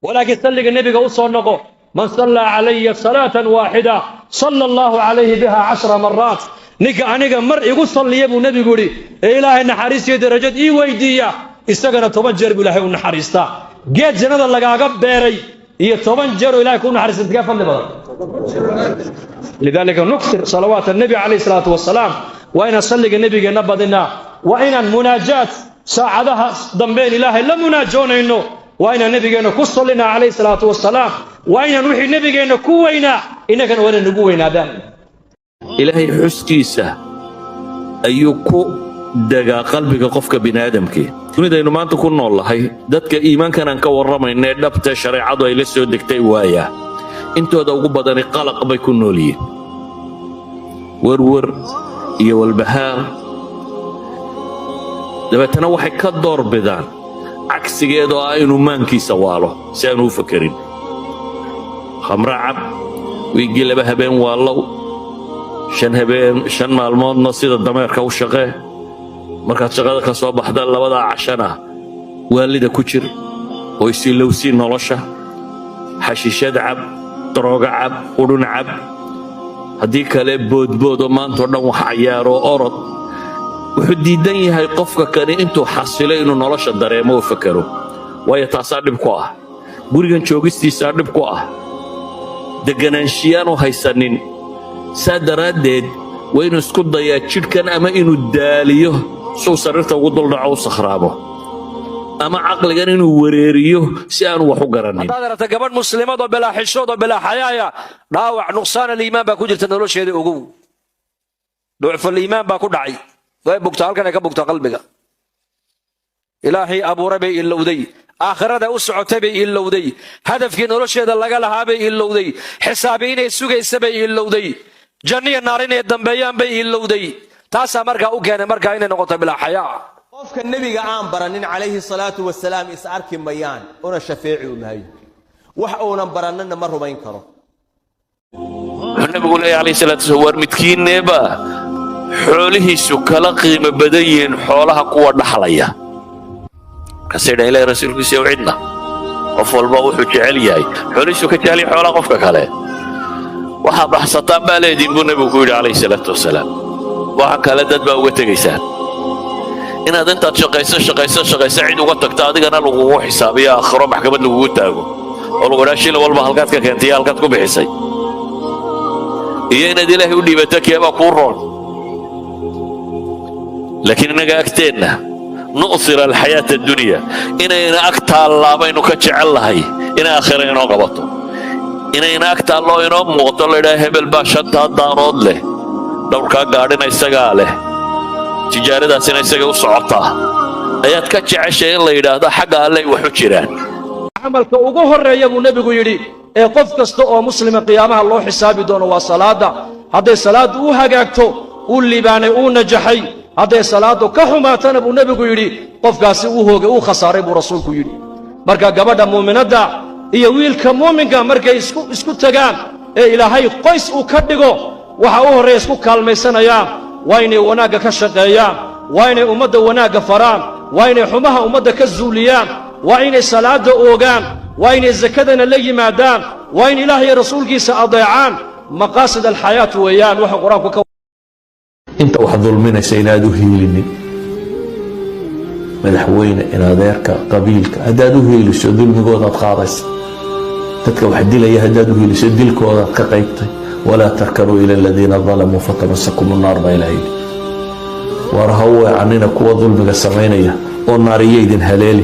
ولكن صلي النبي قوصه النقو من صلى علي صلاة واحدة صلى الله عليه بها 10 مرات أنيقا مر يقول صلي يبو نبي قولي إلهي نحاريس يدرجت ويدية استغنى تبنجر بإلهي ونحاريستا جيت جنة اللقاقب بيري هي تبنجر إلهي كون نحاريس انتقاف اللي لذلك نكثر صلوات النبي عليه الصلاة والسلام وإن صلي النبي نبضنا وإن المناجات ساعدها ضمبين إلهي لم مناجون إنه وإن النبي كصلنا عليه الصلاة والسلام وإن نوحي النبي كوينا إنك وين نقوينا ذا إلهي حسكيسة أيوكو دقا قلبك قفك بنادمك كنت إنه ما أنت كنا الله هاي دتك إيمان كان أنك ورمى إن دبت شريعة ضي لسه دكتي وايا أنتوا هذا بدني قلق بيكونوا لي ورور يا والبهار لما تنوح كدور بدان عكس كده إنه مانكي سواله سانو فكرين خمر عب ويجي له هبين والله شن maalmood sida dameerka u shaqee markaad shaqada ka soo baxda labada cashana waalida ku jir oo isilowsi nolosha xashiishad cab darooga cab qudun cab hadii kale boodboodo maanta dhan wax ciyaaro orod wuxuu diidan yahay qofka kale intuu xasilay inuu nolosha dareemo oo fakaro way taasoo dhib ku ah gurigan joogistiisa dhib ku ah deganaanshiyaanu haysanin saadaradeed waynu isku dayaa jidhkan ama inuu daaliyo soo sarirta ugu duldhaco u sakhraabo ama aqligan inuu wareeriyo si aanu wax u garanin hadaad gabadh muslimad oo bilaa xishood oo bilaa xayaaya dhaawac nuqsaan iimaan baa ku jirta nolosheeda ugu ducfa iimaan baa ku dhacay way bugta halkan ay ka bugta qalbiga ilaahi abu rabi ilowday aakhirada u socotay bay ilowday hadafkii nolosheeda laga lahaa bay ilowday xisaabiinay sugaysa bay ilowday janniya naarinay dambeeyaan bay ilowday taasa markaa u keenay markaa inay noqoto bilaa xayaa qofka nabiga aan baranin calayhi salaatu wasalaam is arki mayaan una shafeeci u mahay wax uunan baranina ma rumayn karo nabigu leeyahay calayhi salaatu wasalaam midkiineeba xoolihiisu kala qiimo badan yihiin xoolaha kuwa dhaxlaya kasayda ilaahay rasuulkiisa u cidna qof walba wuxuu jecel yahay xoolihiisu ka jecel yahay xoolaha qofka kale waxa baxsataan baa leedin buu nabigu ku yiri calayhi salaatu wasalaam waxa kale dad baa uga tagaysaa inaad intaad shaqayso cid uga tagto adigana lagu xisaabiyo aakhiro maxkamad lagu taago oo lagu raashin walba halkaad ka keentay halkaad ku bixisay iyo inaad ilaahay u dhiibato keeba ku roon laakiin inaga agteena نؤثر الحياة الدنيا إننا أكتر الله بينو كجعل الله إن آخرين قبطه إننا أكتر الله إنهم مغطل إلى هبل باشد دارود له دور كاقارنا يستقاله تجارة سنة يستقال وصعطة أيات كجع شيء الله إلى هذا حق الله وحجران عمل كأوجه الرجال النبي يقولي قف كستو مسلم قيامها الله حسابي دون وصلاة هذا صلاة وهجاكتو واللي باني ونجحي هذا صلاة كحماتنا أبو النبي يقولي قف قاسي وهو خسارة أبو رسولك يقولي مركا قبضة مؤمنة دا إيه ويل كمؤمن كان مركا يسكو تجان إيه إلى هاي قيس وكدقو وحوه رئيسكو كالمي سنة يام وين وناقة كشقيام وين أمد وناقة فرام وين حمها أمد كالزوليام وين صلاة أوغان وين الزكاة اللي مادام وين إلهي رسولك سأضيعان مقاصد الحياة ويان وحق قرآنك انت واحد ظلمنا سينادو هيلني مدحوينا إن هذاك قبيلك هدادو هيلس ظلم قوضات خارس تتك واحد دي لي هدادو هيلس ديلك قوضات كقيبتي ولا تركنوا إلى الذين ظلموا فتمسكم النار بإلهين ورهوا عننا قوة ظلمك السمينية والنار يدين هلالي